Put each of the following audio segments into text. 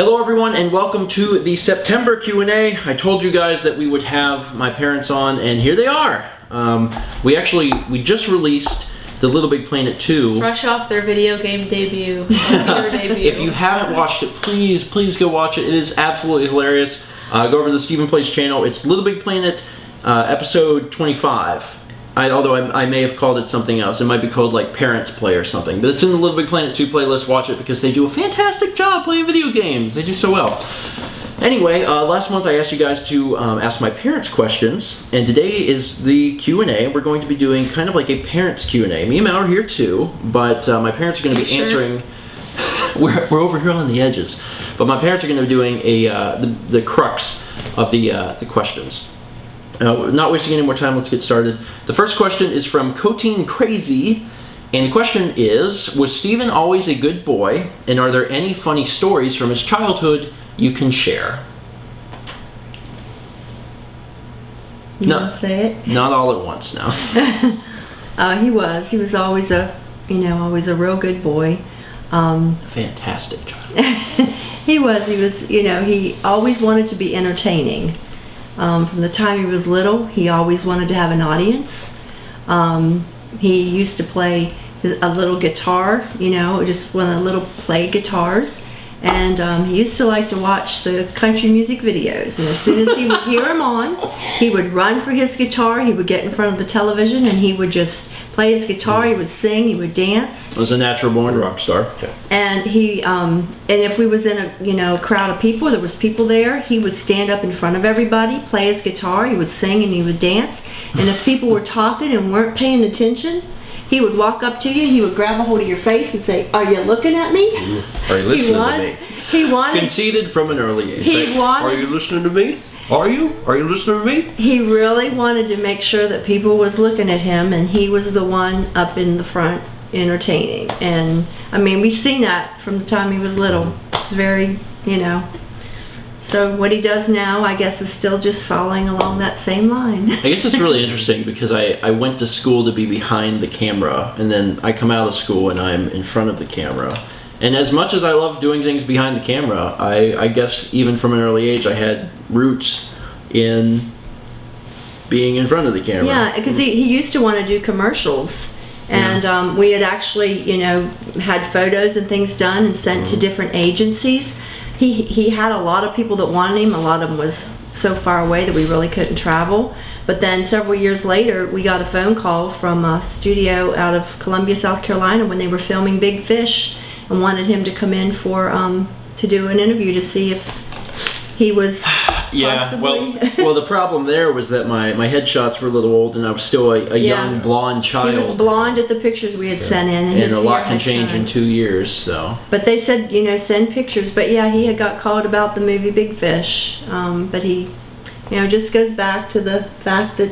Hello everyone and welcome to the September Q&A. I told you guys that we would have my parents on and here they are. We just released the Little Big Planet 2. Fresh off their video game debut. Debut. If you haven't watched it, please go watch it. It is absolutely hilarious. Go over to the Stephen Plays channel. It's Little Big Planet episode 25. Although I may have called it something else. It might be called like Parents Play or something. But it's in the Little Big Planet 2 playlist. Watch it because they do a fantastic job playing video games. They do so well. Anyway, last month I asked you guys to ask my parents questions. And today is the Q&A. We're going to be doing kind of like a parents Q&A. Me and Mal are here too. But my parents are going to be answering... We're over here on the edges. But my parents are going to be doing the crux of the questions. Not wasting any more time, let's get started. The first question is from Kotenekrazy, and the question is, was Stephen always a good boy, and are there any funny stories from his childhood you can share? You want to say it? Not all at once, no. He was always a real good boy. Fantastic child. He was, he always wanted to be entertaining. From the time he was little, he always wanted to have an audience. He used to play a little guitar, just one of the little play guitars. And he used to like to watch the country music videos. And as soon as he would hear them on, he would run for his guitar, he would get in front of the television, and he would just play his guitar, he would sing, he would dance. Was a natural born rock star. Okay. And he, and if we was in a crowd of people, there was people there, he would stand up in front of everybody, play his guitar, he would sing and he would dance. And if people were talking and weren't paying attention, he would walk up to you, he would grab a hold of your face and say, "Are you looking at me?" Are you listening to me? He wanted... Conceded from an early age. Are you listening to me? Are you listening to me? He really wanted to make sure that people was looking at him, and he was the one up in the front entertaining. And I mean, we've seen that from the time he was little. It's very, So what he does now, I guess, is still just following along that same line. I guess it's really interesting because I went to school to be behind the camera, and then I come out of school and I'm in front of the camera. And as much as I love doing things behind the camera, I guess even from an early age I had roots in being in front of the camera. Yeah, because he used to want to do commercials. And we had actually, had photos and things done and sent to different agencies. He had a lot of people that wanted him. A lot of them was so far away that we really couldn't travel. But then several years later, we got a phone call from a studio out of Columbia, South Carolina, when they were filming Big Fish, and wanted him to come in for to do an interview to see if he was possibly... well the problem there was that my headshots were a little old and I was still a young blonde child. He was blonde at the pictures we had sent in, and a lot can change in 2 years, so. But they said, send pictures. But yeah, he had got called about the movie Big Fish. But he, just goes back to the fact that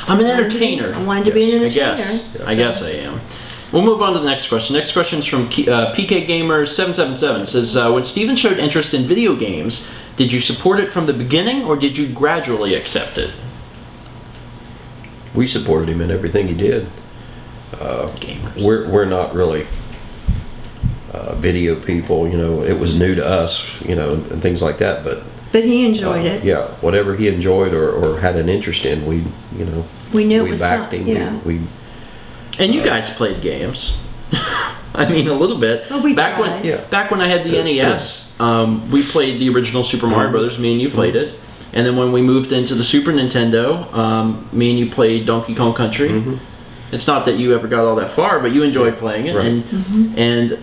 I'm an entertainer. I wanted to be an entertainer. I guess I am. We'll move on to the next question. Next question is from PK Gamer 777. It says, when Stephen showed interest in video games, did you support it from the beginning or did you gradually accept it? We supported him in everything he did. Gamers. We're not really video people. It was new to us, and things like that. But he enjoyed it. Yeah, whatever he enjoyed or had an interest in, we knew it was backed him. Yeah. And you guys played games. I mean, a little bit. Well, back when I had the NES, we played the original Super Mario Brothers. Me and you played it. And then when we moved into the Super Nintendo, me and you played Donkey Kong Country. It's not that you ever got all that far, but you enjoyed playing it. Right. And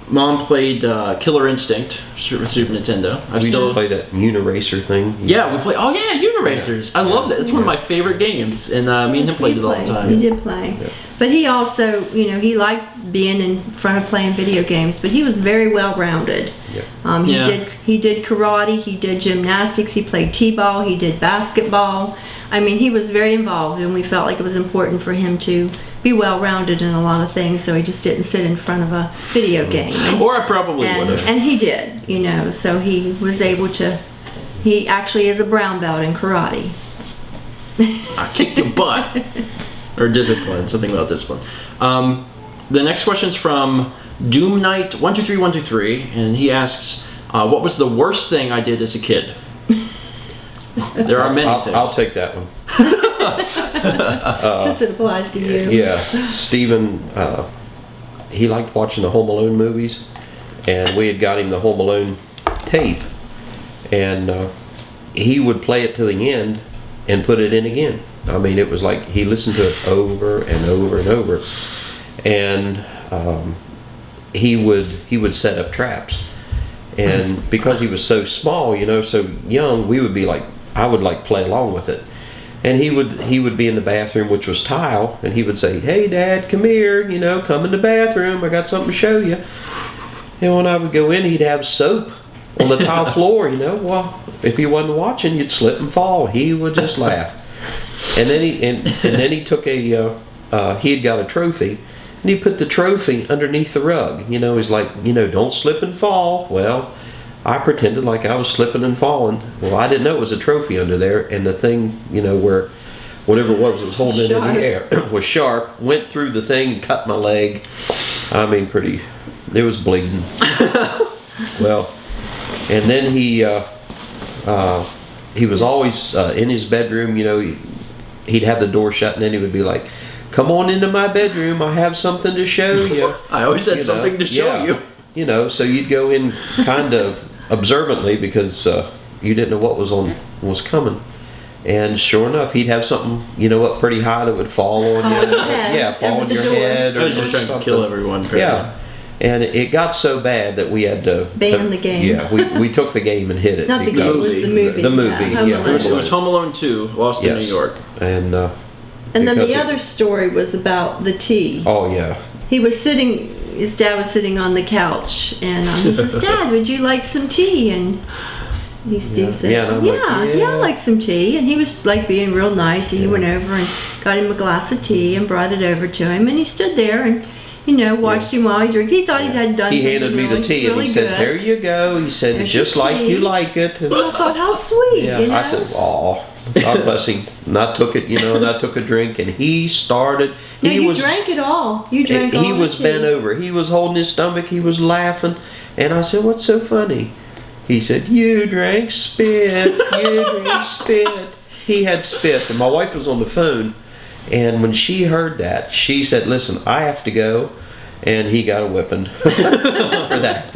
Mom played Killer Instinct for Super Nintendo. We used to play that Uniracer thing. Yeah, we played. Oh yeah, Uniracers. I love that. It's one of my favorite games, and me and him played it all the time. He did play, but he also, he liked being in front of playing video games. But he was very well rounded. Yeah. He did karate. He did gymnastics. He played t-ball. He did basketball. I mean, he was very involved, and we felt like it was important for him to be well-rounded in a lot of things, so he just didn't sit in front of a video game. Or I probably would have. And he did, so he was able to, he actually is a brown belt in karate. I kicked your butt. Or discipline, something about discipline. The next question is from Doom Knight 123123, and he asks, What was the worst thing I did as a kid? There are many things. I'll take that one. Since it applies to you. Yeah, Stephen, he liked watching the Home Alone movies, and we had got him the Home Alone tape, and he would play it to the end and put it in again. I mean, it was like he listened to it over and over and over, and he would set up traps, and because he was so small, so young, we would be like, I would like play along with it. And he would be in the bathroom, which was tile, and he would say, "Hey, Dad, come here, come in the bathroom. I got something to show you." And when I would go in, he'd have soap on the tile floor. Well, if he wasn't watching, you'd slip and fall. He would just laugh. And then he took he had got a trophy, and he put the trophy underneath the rug. He's like, don't slip and fall. Well, I pretended like I was slipping and falling. Well, I didn't know it was a trophy under there, and the thing, where whatever it was holding it in the air was sharp, went through the thing and cut my leg. I mean, it was bleeding. Well, and then he was always in his bedroom, he'd have the door shut, and then he would be like, "Come on into my bedroom, I have something to show you." I always had something to show you. So you'd go in kind of observantly because you didn't know what was coming, and sure enough, he'd have something up pretty high that would fall on you. Fall on your head. I was just trying to kill everyone. Apparently. Yeah, and it got so bad that we had to ban the game. Yeah, we took the game and hid it. Not the game, it was the movie. The movie. Yeah, it was Home Alone 2, Lost in New York. And then the other story was about the tea. Oh yeah. His dad was sitting on the couch, and he says, "Dad, would you like some tea?" And Steve said, "Yeah, I like some tea." And he was like being real nice, and he went over and got him a glass of tea and brought it over to him, and he stood there and watched him while he drank. He thought he had done. He handed me the tea, and he said, "There you go." He said, "There's just like you like it." And I thought, how sweet. Yeah, I said, "Oh, God bless him." And I took it, and I took a drink, and he started. You drank it all. You drank all. He was bent over. He was holding his stomach. He was laughing, and I said, "What's so funny?" He said, "You drank spit. You drank spit." He had spit, and my wife was on the phone. And when she heard that, she said, "Listen, I have to go," and he got a whipping for that.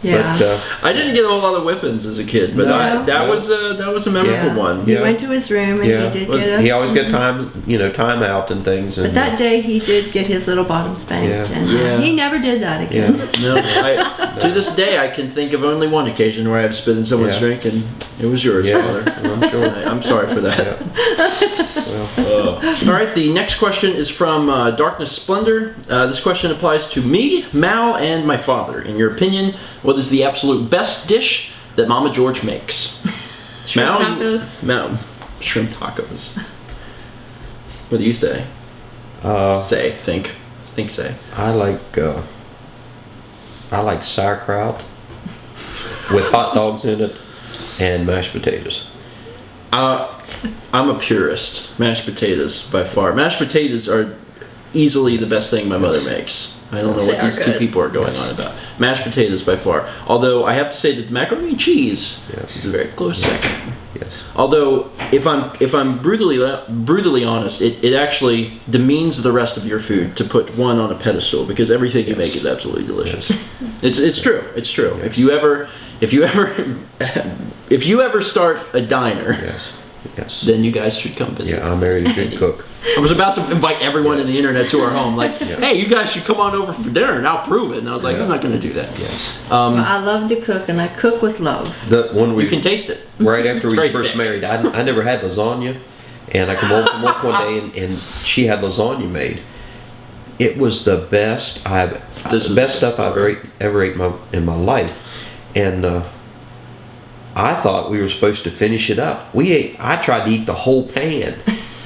Yeah. But, I didn't get a whole lot of whippings as a kid, but that was a memorable one. He went to his room and he did get He always got time out and things. And, but that day he did get his little bottom spanked, and he never did that again. No, to this day I can think of only one occasion where I had spit in someone's drink, and it was yours, Father. I'm sure. I'm sorry for that. All right, the next question is from DarknessSplendour. This question applies to me, Mal, and my father. In your opinion, what is the absolute best dish that Mama Georg makes? Shrimp tacos. Mal, shrimp tacos. What do you say? Say. I like sauerkraut with hot dogs in it and mashed potatoes. I'm a purist. Mashed potatoes by far. Mashed potatoes are easily the best thing my mother makes. I don't know what these two people are going on about. Mashed potatoes by far. Although I have to say that the macaroni and cheese is a very close second. Yes. Although if I'm brutally honest, it actually demeans the rest of your food to put one on a pedestal, because everything you make is absolutely delicious. It's true. It's true. Yes. If you ever start a diner, then you guys should come visit. Yeah, I married a good cook. I was about to invite everyone in the internet to our home, like, hey, you guys should come on over for dinner and I'll prove it. And I was like, I'm not going to do that. Yes. I love to cook, and I cook with love. You can taste it. Right after we first married, I never had lasagna, and I come home from work one day and she had lasagna made. It was the best stuff I've ever ate in my life, and I thought we were supposed to finish it up. I tried to eat the whole pan.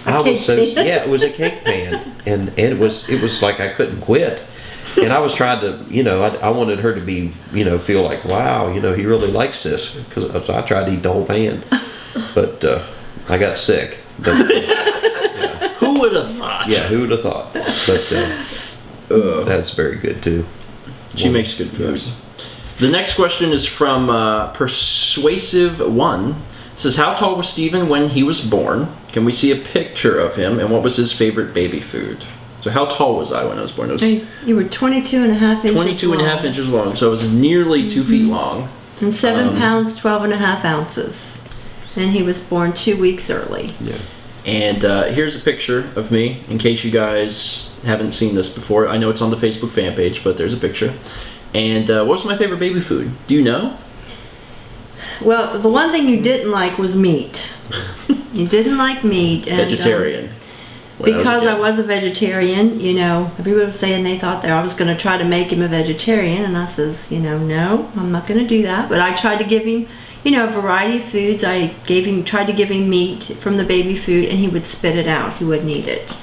It was a cake pan, and it was like I couldn't quit. And I was trying to, I wanted her to be, feel like, wow, he really likes this, because I tried to eat the whole pan, but I got sick. But, Who would have thought? Yeah, who would have thought? But that's very good too. She makes good food. Yes. The next question is from Persuasive1. It says, how tall was Stephen when he was born? Can we see a picture of him? And what was his favorite baby food? So how tall was I when I was born? You were 22 and a half inches 22 and a half inches long. So I was nearly 2 feet long. And 7 pounds, 12 and a half ounces. And he was born 2 weeks early. Yeah. And here's a picture of me, in case you guys haven't seen this before. I know it's on the Facebook fan page, but there's a picture. And what was my favorite baby food? Do you know? Well, the one thing you didn't like was meat. You didn't like meat. And, Vegetarian. Because I was a vegetarian, you know, everybody was saying they thought that I was going to try to make him a vegetarian. And I says, you know, no, I'm not going to do that. But I tried to give him, you know, a variety of foods. I tried to give him meat from the baby food, and he would spit it out. He wouldn't eat it.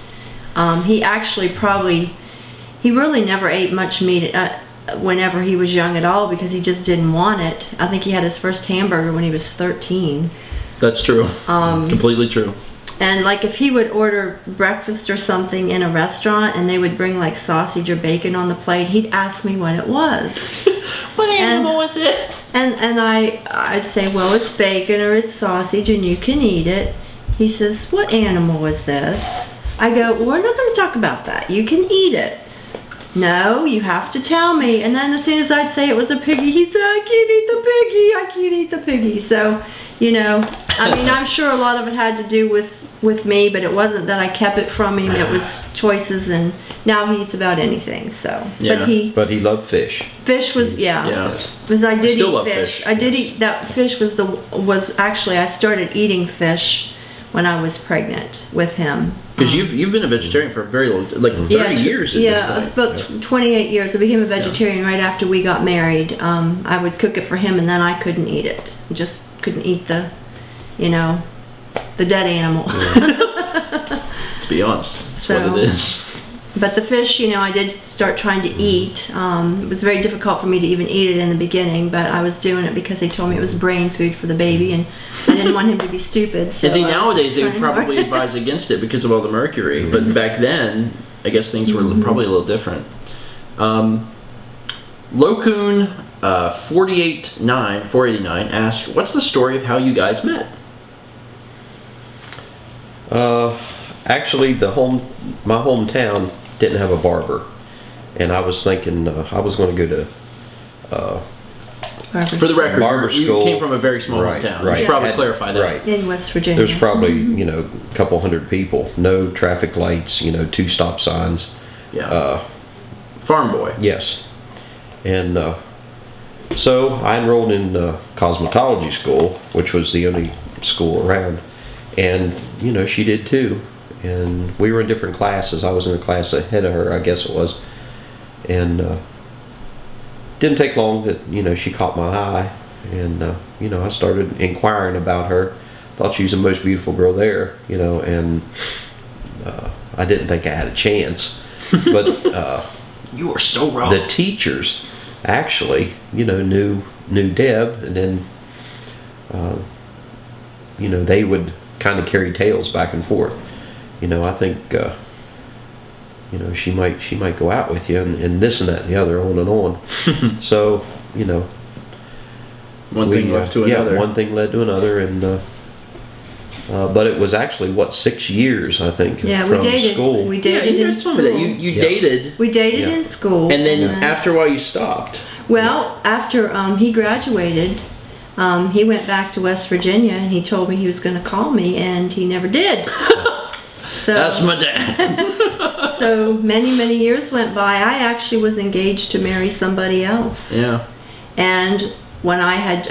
He actually he really never ate much meat whenever he was young at all, because he just didn't want it. I think he had his first hamburger when he was 13. That's true. Completely true. And like if he would order breakfast or something in a restaurant and they would bring like sausage or bacon on the plate, he'd ask me what it was. What animal was this? And I'd say, well, it's bacon or it's sausage and you can eat it. He says, what animal is this? I go, well, we're not going to talk about that. You can eat it. No, you have to tell me. And then as soon as I'd say it was a piggy, he'd say, I can't eat the piggy. I can't eat the piggy. So, you know, I mean, I'm sure a lot of it had to do with me, but it wasn't that I kept it from him. It was choices, and now he eats about anything. So, yeah. But he loved fish. Fish was Yeah. Because I did still eat love fish. I did eat that fish. Was actually I started eating fish when I was pregnant with him. Because you've been a vegetarian for a very long time, like 30 years at this point. About 28 years. I became a vegetarian right after we got married. I would cook it for him, and then I couldn't eat it. Just couldn't eat the dead animal. Let's be honest. That's what it is. But the fish, I did start trying to eat. It was very difficult for me to even eat it in the beginning, but I was doing it because they told me it was brain food for the baby, and I didn't want him to be stupid. So and see, nowadays they would probably advise against it because of all the mercury, but back then, I guess things were probably a little different. Lokun 489 asked, what's the story of how you guys met? Actually, my hometown didn't have a barber, and I was thinking I was going to go to for the record, barber you school. Came from a very small town. You should probably clarify that. Right. In West Virginia. There's probably a couple hundred people, no traffic lights, 2 stop signs. Yeah. Farm boy. Yes, and so I enrolled in cosmetology school, which was the only school around, and she did too. And we were in different classes. I was in a class ahead of her, I guess it was. And didn't take long that, she caught my eye. And, I started inquiring about her. Thought she was the most beautiful girl there, and I didn't think I had a chance. But you are so wrong. The teachers actually, knew Deb. And then, they would kind of carry tales back and forth. I think, she might go out with you and this and that and the other, on and on. So, one thing led to another. Yeah, one thing led to another, and but it was actually 6 years, I think, from we dated. school. We dated in school. You dated. We dated in school, and then after a while you stopped. Well, after he graduated. He went back to West Virginia, and he told me he was going to call me, and he never did. So, that's my dad. So many years went by. I actually was engaged to marry somebody else. Yeah. And when I'd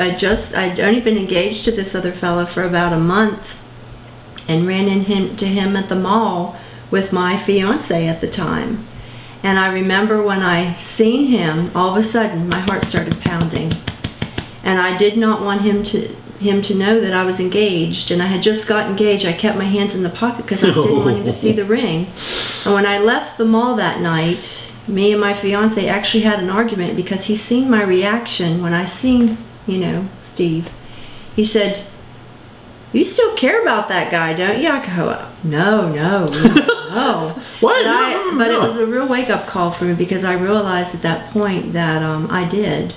only been engaged to this other fella for about a month, and ran into him at the mall with my fiance at the time. And I remember when I seen him, all of a sudden my heart started pounding. And I did not want him to know that I was engaged, and I had just got engaged. I kept my hands in the pocket because I didn't want him to see the ring. And when I left the mall that night, me and my fiance actually had an argument because he seen my reaction when I seen, Steve. He said, "You still care about that guy, don't you?" I go, No. What? But it was a real wake-up call for me, because I realized at that point that I did.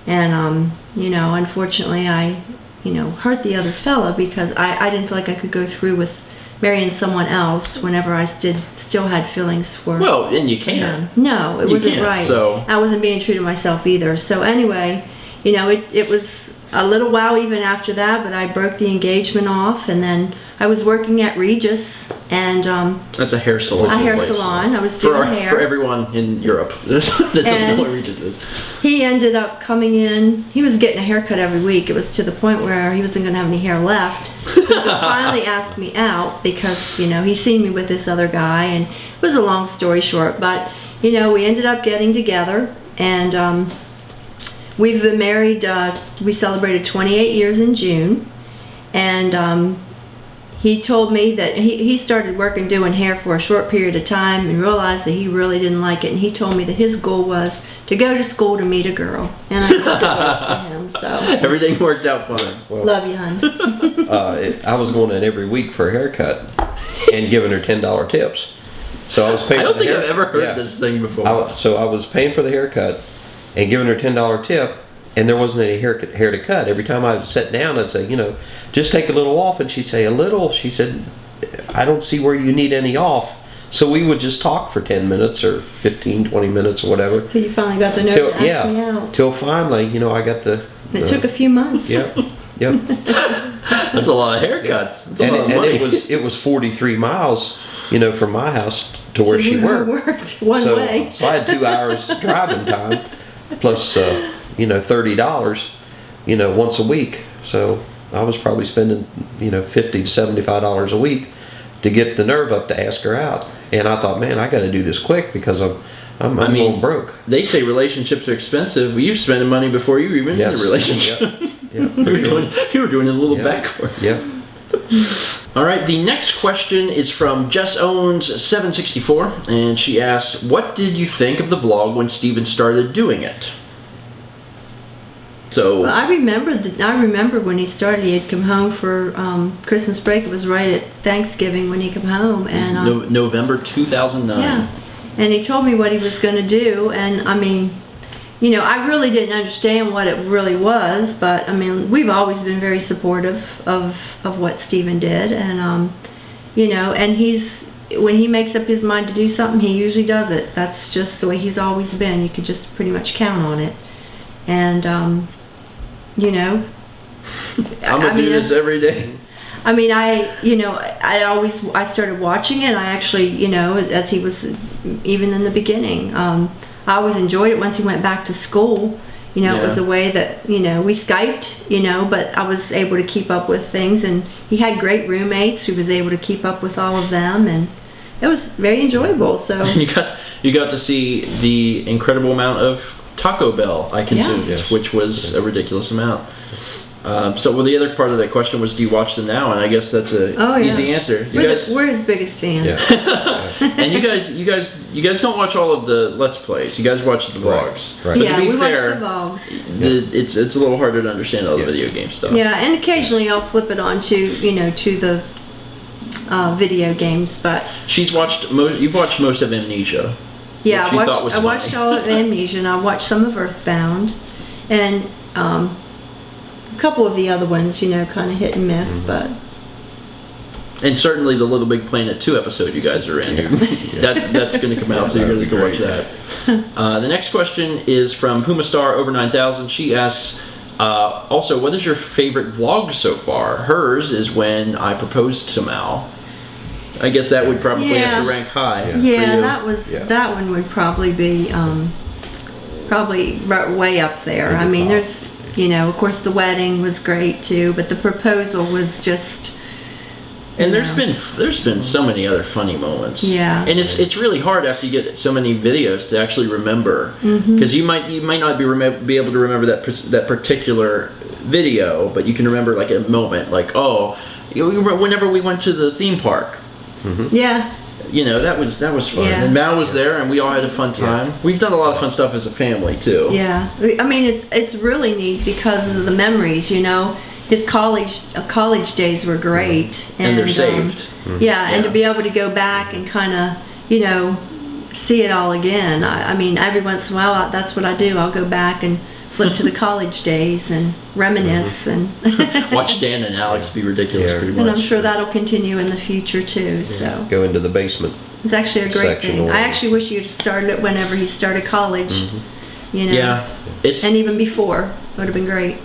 And unfortunately, I hurt the other fella because I didn't feel like I could go through with marrying someone else whenever I still had feelings for. Well, and you can't. No, it wasn't right. So I wasn't being true to myself either. So anyway, it was a little while even after that, but I broke the engagement off, and then I was working at Regis, and that's a hair salon. A hair salon. I was doing hair for everyone in Europe that doesn't know what Regis is. He ended up coming in. He was getting a haircut every week. It was to the point where he wasn't going to have any hair left. So he finally asked me out because he seen me with this other guy, and it was a long story short. But we ended up getting together, and we've been married. We celebrated 28 years in June, and he told me that he started working doing hair for a short period of time and realized that he really didn't like it. And he told me that his goal was to go to school to meet a girl. And I guess it worked for him. So everything worked out fine. Well, love you, hon. I was going in every week for a haircut and giving her $10 tips. So I was paying. I don't think I've ever heard this thing before. So I was paying for the haircut and giving her $10 tip. And there wasn't any hair to cut. Every time I would sit down, I'd say, just take a little off. And she'd say, a little? She said, I don't see where you need any off. So we would just talk for 10 minutes or 15, 20 minutes or whatever. Till you finally got the nerve to ask me out. Till finally, I got the... It took a few months. Yep. That's a lot of haircuts. That's a lot of money. It was 43 miles, from my house to where she worked. One way. So I had 2 hours driving time, plus... $30, once a week. So I was probably spending, $50 to $75 a week to get the nerve up to ask her out. And I thought, man, I got to do this quick because I'm going broke. They say relationships are expensive. You're spending money before you even in a relationship. Yeah, you were doing it a little backwards. Yeah. All right, the next question is from Jess Owens 764, and she asks, "What did you think of the vlog when Stephen started doing it?" So I remember when he started. He had come home for Christmas break. It was right at Thanksgiving when he came home, and November 2009. Yeah, and he told me what he was going to do, and I really didn't understand what it really was, but we've always been very supportive of what Stephen did, and and when he makes up his mind to do something, he usually does it. That's just the way he's always been. You could just pretty much count on it, and I'm gonna do this every day. I started watching it. I actually, as he was, even in the beginning, I always enjoyed it once he went back to school. It was a way that, we Skyped, but I was able to keep up with things, and he had great roommates who was able to keep up with all of them, and it was very enjoyable. So you got to see the incredible amount of Taco Bell I consumed, which was a ridiculous amount. So the other part of that question was, do you watch them now? And I guess that's a easy answer. We're his biggest fans. Yeah. And you guys don't watch all of the Let's Plays. You guys watch the vlogs. Right. But Yeah, to be we fair, watch the vlogs. it's a little harder to understand all the video game stuff. Yeah, and occasionally I'll flip it on to the video games, but You've watched most of Amnesia. yeah, which you thought was I watched all of Amnesia, and I watched some of Earthbound, and a couple of the other ones, kind of hit and miss, but. And certainly the Little Big Planet 2 episode you guys are in. That's going to come out, so you're going to go watch that. The next question is from Pumastar over 9000. She asks, also, what is your favorite vlog so far? Hers is when I proposed to Mal. I guess that would probably have to rank high. Yeah, that one would probably be way up there. I mean, there's, of course the wedding was great too, but the proposal was just. And there's been so many other funny moments. Yeah. And it's really hard after you get so many videos to actually remember, because you might not be able to remember that particular video, but you can remember like a moment, like whenever we went to the theme park. Yeah. That was fun. Yeah. And Mal was there, and we all had a fun time. Yeah. We've done a lot of fun stuff as a family too. Yeah. I mean, it's really neat because of the memories. His college days were great, and they're saved. Yeah, and to be able to go back and kind of, see it all again. I mean, every once in a while, that's what I do. I'll go back and flip to the college days and reminisce and Watch Dan and Alex be ridiculous, Yeah. pretty much. and I'm sure that'll continue in the future too. So Go into the basement. it's actually a great Section thing. or- I actually wish you'd started it whenever he started college. You know, Yeah, it's and even before would have been great.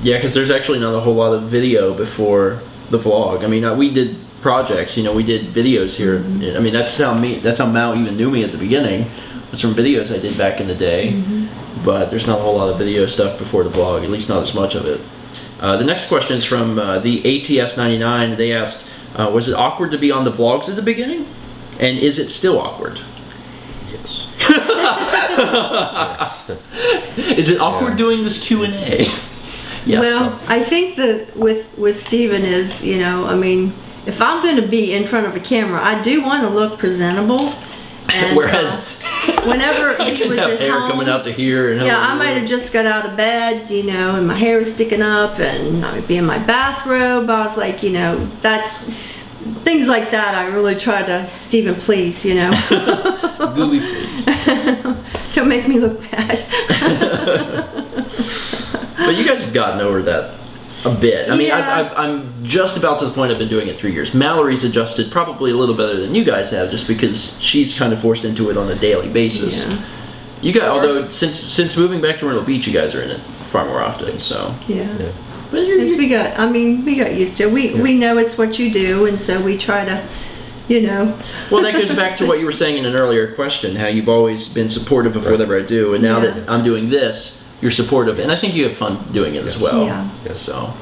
yeah, because there's actually not a whole lot of video before the vlog. I mean, we did projects. We did videos here. I mean, that's how Mao even knew me at the beginning. Was from videos I did back in the day. But there's not a whole lot of video stuff before the vlog, at least not as much of it. The next question is from the ATS99. They asked, was it awkward to be on the vlogs at the beginning? And is it still awkward? Yes. Is it awkward doing this Q&A? Yes. Well, I think that with Stephen is, I mean, if I'm going to be in front of a camera, I do want to look presentable. And, Whereas whenever I he can was have at hair home, coming out to here. And yeah, I might have just got out of bed, and my hair was sticking up, and I would be in my bathrobe. I was like, that things like that. I really try to, Stephen, please, Gooby, please. don't make me look bad. But you guys have gotten over that a bit. I mean, Yeah. I'm just about to the point I've been doing it 3 years. Mallory's adjusted probably a little better than you guys have, just because she's kind of forced into it on a daily basis. Yeah. You guys, although course. since moving back to Myrtle Beach, you guys are in it far more often. So, Yeah. but you're, Yes, we got used to it. We know it's what you do, and so we try to, well, that goes back to what you were saying in an earlier question, how you've always been supportive of whatever I do, and now Yeah. that I'm doing this, you're supportive, and I think you have fun doing it as well. Yeah. So,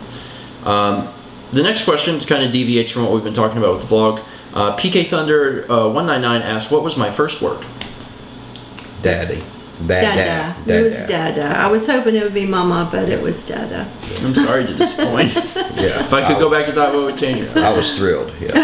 the next question kind of deviates from what we've been talking about with the vlog. PK Thunder 199 asked, "What was my first word?" Daddy. Dada. It was Dada. I was hoping it would be Mama, but it was Dada. I'm sorry to disappoint. Yeah. If I could go back to that, what would change it? I was thrilled. Yeah.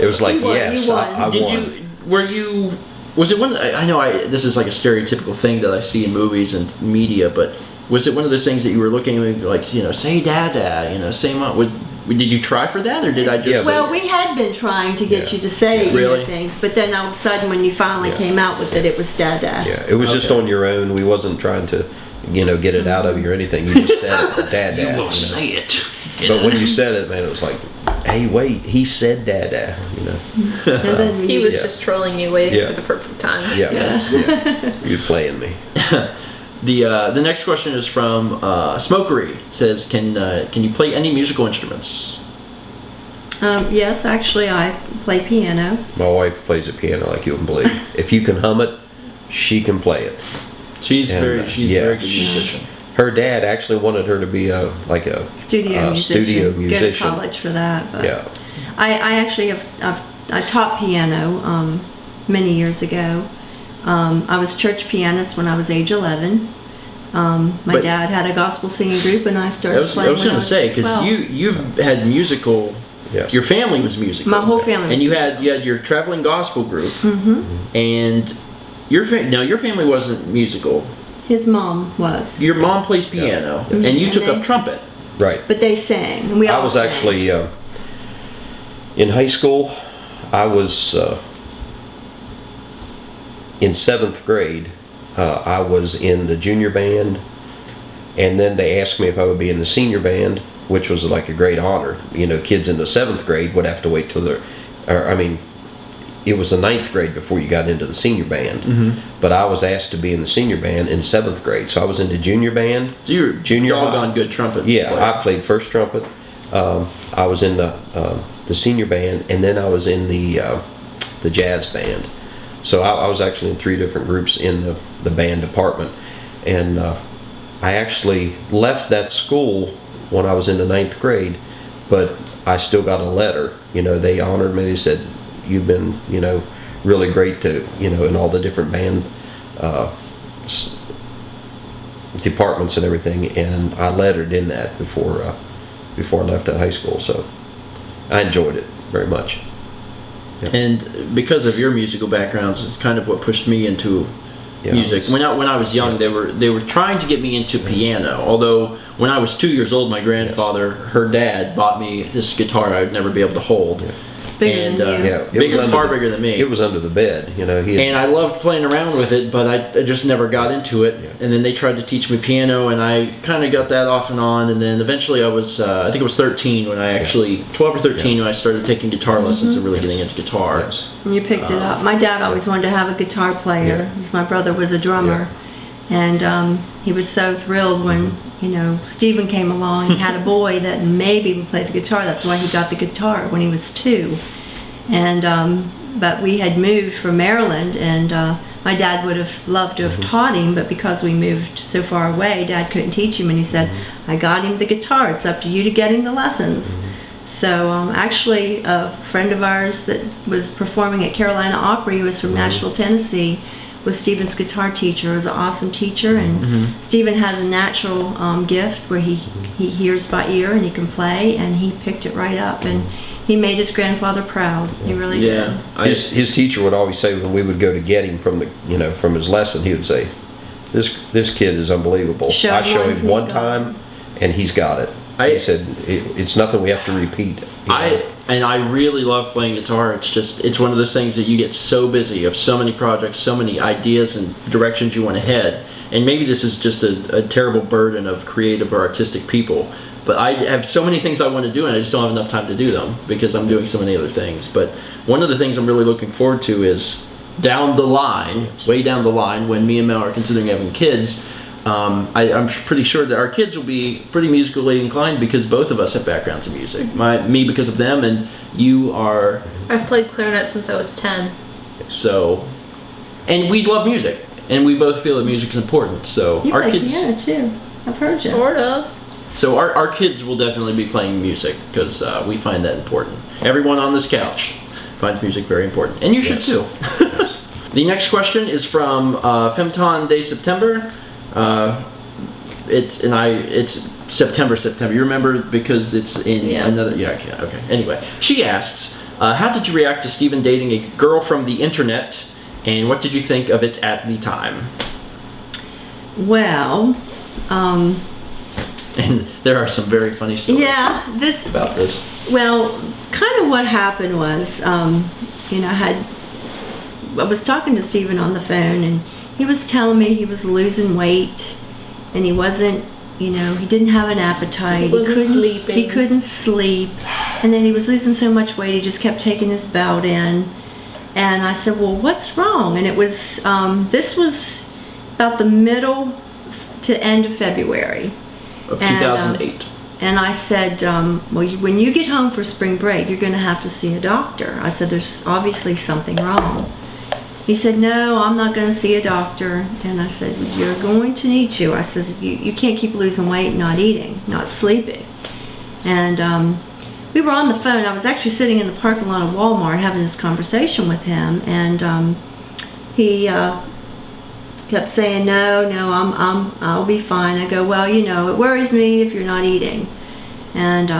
It was like, You won, yes, you won. I Did won. you? Were you? Was it one? I know this is like a stereotypical thing that I see in movies and media, but was it one of those things that you were looking at, like, say Dada, say Mom? Did you try for that, or did I just? Yeah, Well, we had been trying to get Yeah. you to say Really? things, but then all of a sudden, when you finally Yeah. came out with it, it was Dada. Yeah, it was just Okay. on your own. We wasn't trying to, get it out of you or anything. You just said it, Dada. You will say it. But when you said it, man, it was like, hey, wait, he said Dada. And then He you- was Yeah. just trolling you, waiting Yeah. for the perfect time. Yeah, Yes. yeah. You're playing me. The next question is from SMokkery. It says, can you play any musical instruments? Yes, actually, I play piano. My wife plays the piano like you wouldn't believe. If you can hum it, she can play it. She's And, very yeah. very good musician. Her dad actually wanted her to be a Studio musician. studio Go to musician. college for that. But Yeah. I actually I taught piano many years ago. I was church pianist when I was age 11. My But- dad had a gospel singing group, and I started I was playing. going when to say, because 12. you've had musical. Yes. Your family was musical. My whole family was and you musical. had your traveling gospel group. And your family wasn't musical. His mom was, Your mom plays piano, Yeah. and you And took they- up trumpet. Right. but they sang. And we I all was sang. actually in high school. I was in 7th grade. I was in the junior band, and then they asked me if I would be in the senior band, which was like a great honor. Kids in the 7th grade would have to wait till it was the 9th grade before you got into the senior band. But I was asked to be in the senior band in 7th grade, so I was in the junior band. So you were Junior doggone high. good trumpet. Yeah, player. I played first trumpet. I was in the senior band, and then I was in the jazz band. So I was actually in 3 different groups in the band department. And I actually left that school when I was in the 9th grade, but I still got a letter. They honored me. They said, you've been, really great to, in all the different band departments and everything. And I lettered in that before I left that high school. So I enjoyed it very much. Yeah. And because of your musical backgrounds, it's kind of what pushed me into Yeah, music. When I was young, yeah. they were trying to get me into piano. Although when I was 2 years old, my grandfather, her dad, bought me this guitar I would never be able to hold. Yeah. Bigger than you. Yeah, bigger, far bigger than me. It was under the bed, you know. And I loved playing around with it, but I just never got into it. Yeah. And then they tried to teach me piano, and I kind of got that off and on. And then eventually I was, I think it was 13 when I actually, 12 or 13 when I started taking guitar lessons and really getting into guitar. Yes. And you picked it up. My dad always wanted to have a guitar player, because my brother was a drummer. And he was so thrilled when, you know, Stephen came along and had a boy that maybe would play the guitar. That's why he got the guitar when he was 2. And but we had moved from Maryland, and my dad would have loved to have taught him, but because we moved so far away, Dad couldn't teach him, and he said, I got him the guitar, it's up to you to get him the lessons. So actually a friend of ours that was performing at Carolina Opry, who was from Nashville, Tennessee, was Stephen's guitar teacher. He was an awesome teacher, and Stephen has a natural gift where he hears by ear and he can play, and he picked it right up, and he made his grandfather proud. He really did. His teacher would always say when we would go to get him from the from his lesson, he would say, "This kid is unbelievable. I show him one time, and he's got it." He said, "It's nothing we have to repeat." I really love playing guitar. It's one of those things that you get so busy of so many projects, so many ideas and directions you want to head. And maybe this is just a terrible burden of creative or artistic people. But I have so many things I want to do, and I just don't have enough time to do them because I'm doing so many other things. But one of the things I'm really looking forward to is down the line, way down the line, when me and Mel are considering having kids, I'm pretty sure that our kids will be pretty musically inclined because both of us have backgrounds in music. Me because of them, and you are... I've played clarinet since I was 10. So, and we love music, and we both feel that music's important. So You our play kids... piano too. I've heard you. Sort of. So our kids will definitely be playing music because we find that important. Everyone on this couch finds music very important, and you should too. The next question is from femtondeseptember. It's September. You remember because it's in another. Yeah. Okay. Anyway, she asks, how did you react to Stephen dating a girl from the internet, and what did you think of it at the time? Well, and there are some very funny stories. About this. Well, kind of what happened was, I was talking to Stephen on the phone, and he was telling me he was losing weight, and he wasn't, he didn't have an appetite. He couldn't sleep, and then he was losing so much weight, he just kept taking his bout in. And I said, well, what's wrong? And it was, this was about the middle to end of February. Of 2008. And I said, when you get home for spring break, you're going to have to see a doctor. I said, there's obviously something wrong. He said, no, I'm not going to see a doctor. And I said, you're going to need to. I said, you can't keep losing weight, not eating, not sleeping. And we were on the phone. I was actually sitting in the parking lot of Walmart having this conversation with him. And he kept saying, no, I'll be fine. I go, well, it worries me if you're not eating. And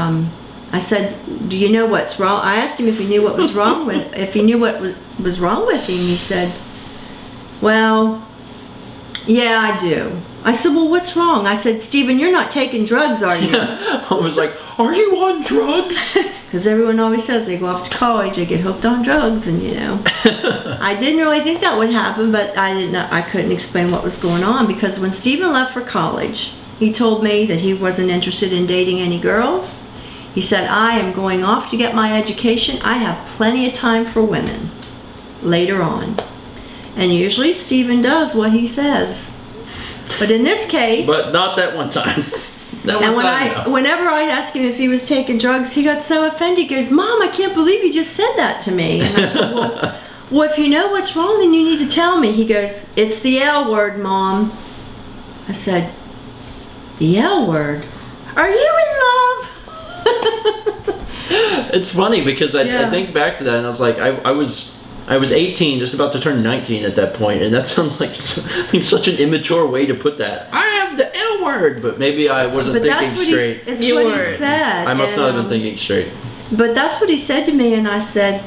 I said, do you know what's wrong? I asked him if he knew what was wrong with, if he knew what was wrong with him. He said, well, yeah, I do. I said, well, what's wrong? I said, Stephen, you're not taking drugs, are you? I was like, are you on drugs? Because everyone always says they go off to college, they get hooked on drugs, and I didn't really think that would happen, but I couldn't explain what was going on, because when Stephen left for college, he told me that he wasn't interested in dating any girls. He said, I am going off to get my education. I have plenty of time for women later on. And usually Stephen does what he says. But in this case... But not that one time. Whenever I asked him if he was taking drugs, he got so offended. He goes, Mom, I can't believe you just said that to me. And I said, well, if you know what's wrong, then you need to tell me. He goes, it's the L word, Mom. I said, the L word? Are you in love? It's funny because I think back to that, and I was like, I was 18, just about to turn 19 at that point, and that sounds like such an immature way to put that. I have the L word, but maybe I wasn't thinking straight. It's what he said. I must not have been thinking straight. But that's what he said to me, and I said,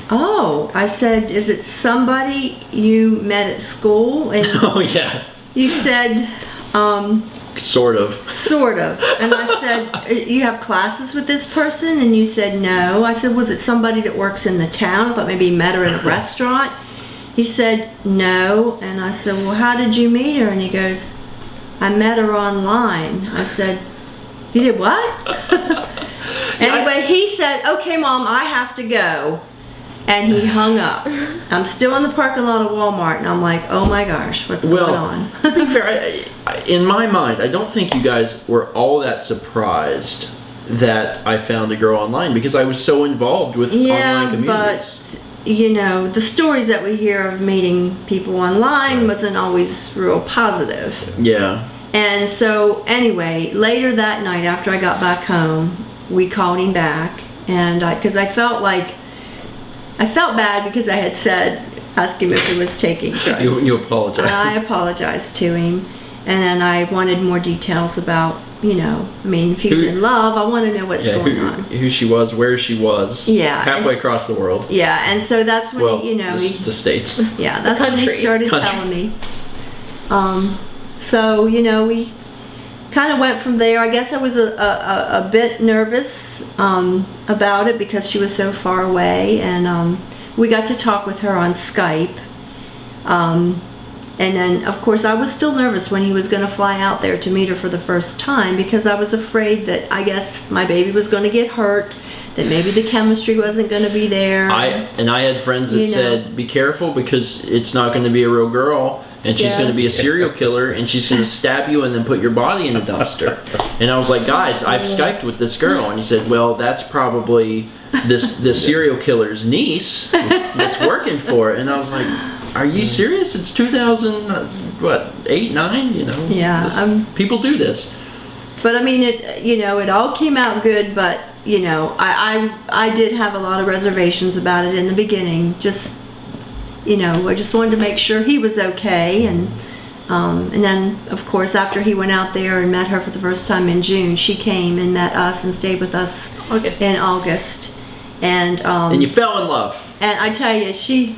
oh, is it somebody you met at school? And oh, yeah. You said, Sort of. And I said, you have classes with this person? And you said, no. I said, was it somebody that works in the town? I thought maybe you met her in a restaurant. He said, no. And I said, well, how did you meet her? And he goes, I met her online. I said, you did what? Anyway, he said, okay, Mom, I have to go. And he hung up. I'm still in the parking lot of Walmart, and I'm like, oh my gosh, what's going on? To be fair, in my mind, I don't think you guys were all that surprised that I found a girl online because I was so involved with online communities. But, you know, the stories that we hear of meeting people online wasn't always real positive. Yeah. And so, anyway, later that night after I got back home, we called him back, and because I felt bad because I had said, ask him if he was taking drugs. You apologized. And I apologized to him, and then I wanted more details about, you know, I mean, if he's in love, I want to know what's going on. Who she was, where she was. Yeah. Halfway across the world. Yeah, and so that's when, you know. The States. Yeah, that's when he started telling me. So, you know, we kind of went from there. I guess I was a bit nervous about it because she was so far away, and we got to talk with her on Skype. And then, of course, I was still nervous when he was going to fly out there to meet her for the first time because I was afraid that, I guess, my baby was going to get hurt, that maybe the chemistry wasn't going to be there. I had friends that said, be careful because it's not going to be a real girl. And she's going to be a serial killer, and she's going to stab you and then put your body in a dumpster. And I was like, guys, I've Skyped with this girl. And he said, well, that's probably this serial killer's niece that's working for it. And I was like, are you serious? It's 2008, 9? You know, people do this. But I mean, it all came out good. But you know, I did have a lot of reservations about it in the beginning. Just, you know, I just wanted to make sure he was okay, and then of course after he went out there and met her for the first time in June, she came and met us and stayed with us in August, and you fell in love. And I tell you, she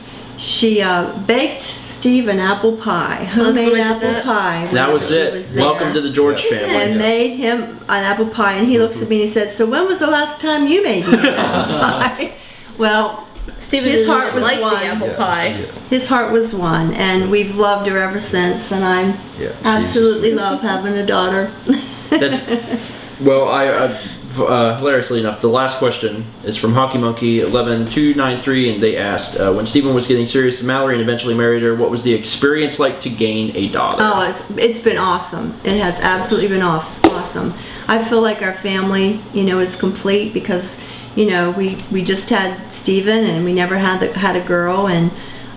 baked Steve an apple pie, homemade apple pie. That was it. Welcome to the George family. And made him an apple pie, and he looks at me and he said, "So when was the last time you made me an apple pie?" Well, his heart was like won. The apple pie. His heart was won, and we've loved her ever since. And I absolutely love having a daughter. Hilariously enough, the last question is from Hockey Monkey 11293, and they asked, when Stephen was getting serious with Mallory and eventually married her, what was the experience like to gain a daughter? Oh, it's been awesome. It has absolutely been awesome. I feel like our family, you know, is complete because, you know, we just had Stephen and we never had a girl, and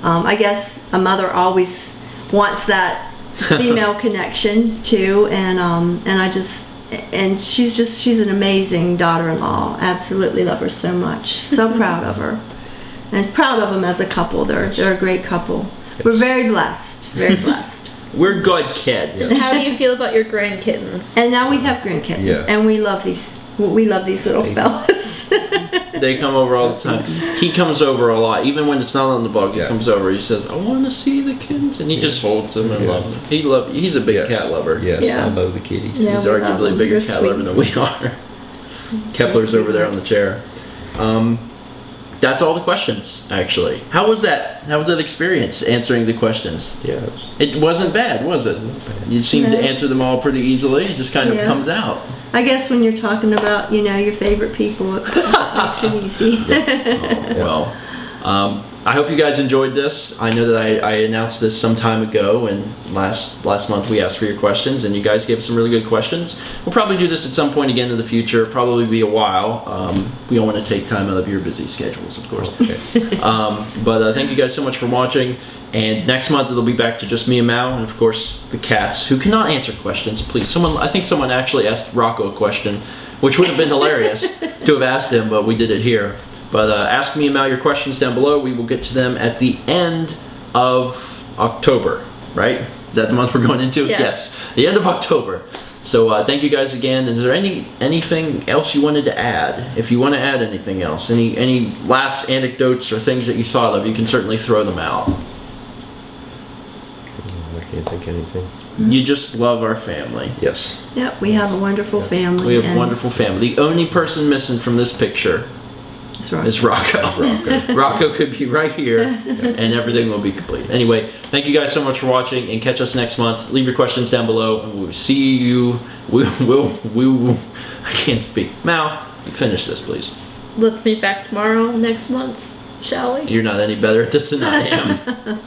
I guess a mother always wants that female connection too, and she's an amazing daughter-in-law. Absolutely love her so much. So proud of her, and proud of them as a couple. They're a great couple. We're very blessed. Very blessed. We're good kids. How do you feel about your grandkittens? And now we have grandkittens, and we love these little fellas. They come over all the time. He comes over a lot, even when it's not on the vlog. He comes over. He says, "I want to see the kittens," and he just holds them and loves them. He's a big cat lover. Yes, I love the kitties. Yeah, he's arguably a bigger cat lover than we are. Kepler's over there on the chair. That's all the questions, actually. How was that? How was that experience answering the questions? Yeah, it wasn't bad, was it? You seemed to answer them all pretty easily. It just kind of comes out. I guess when you're talking about, you know, your favorite people, it makes it easy. Well, I hope you guys enjoyed this. I know that I announced this some time ago, and last month we asked for your questions, and you guys gave us some really good questions. We'll probably do this at some point again in the future. Probably be a while. We don't want to take time out of your busy schedules, of course. Okay. But thank you guys so much for watching. And next month it'll be back to just me and Mal, and of course the cats who cannot answer questions. Please, I think someone actually asked Rocco a question, which would have been hilarious to have asked him, but we did it here. But ask me and Mal your questions down below. We will get to them at the end of October, right? Is that the month we're going into? Yes, the end of October. So thank you guys again. Is there anything else you wanted to add? If you want to add anything else, any last anecdotes or things that you thought of, you can certainly throw them out. I can't think anything. You just love our family. Yes. Yep, we have a wonderful family. We have a and wonderful family. The only person missing from this picture That's right. is Rocco. Rocco. Rocco could be right here, and everything will be complete. Anyway, thank you guys so much for watching, and catch us next month. Leave your questions down below, and we'll see you. We will. I can't speak. Mal, finish this, please. Let's meet back tomorrow next month, shall we? You're not any better at this than I am.